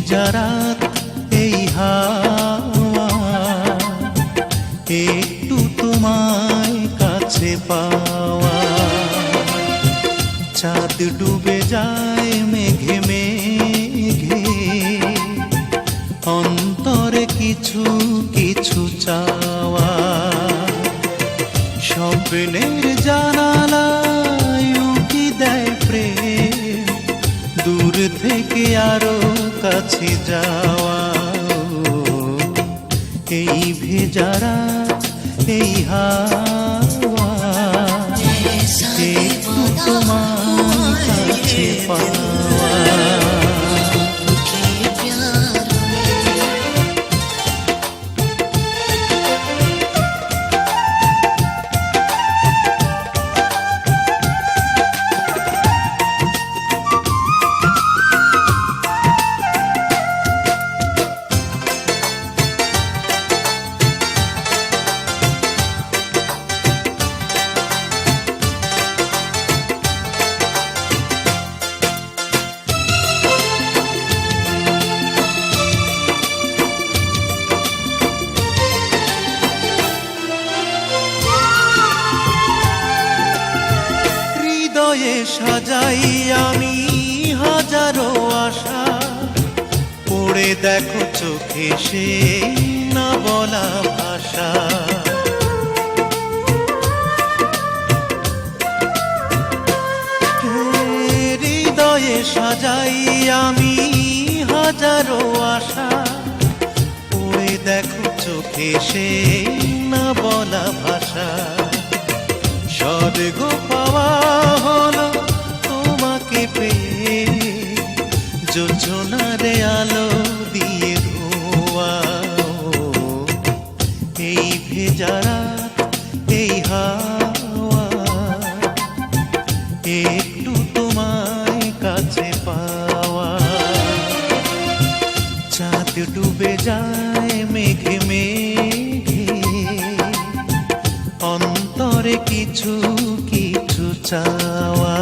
ভেজা রাত এই হাওয়া একটু তোমায় কাছে পাওয়া। চাঁদ ডুবে যায় মেঘে মেঘে, অন্তরে কিছু কিছু চাওয়া। স্বপ্নের জানালায় উকি দেয় প্রেম, দূর থেকে আরো কাছে যাওয়া। এই ভেজা রাত এই হাওয়া একটু তোমার কাছে পাওয়া। সাজাই আমি হাজারো আশা, পড়ে দেখো চোখে সে না বলা ভাষা। হৃদয়ে সাজাই আমি হাজারো আশা, পড়ে দেখো চোখে সে না বলা ভাষা। স্বর্গ পাওয়া হলো তোমাকে পেয়ে, যোজনারে আলো দিয়ে ধোয়া। এই ভেজা রাত এই হাওয়া একটু তোমায় কাছে পাওয়া। চাঁদ ডুবে যায় মেঘে মেঘে, অন্তরে কিছু কিছু চাওয়া।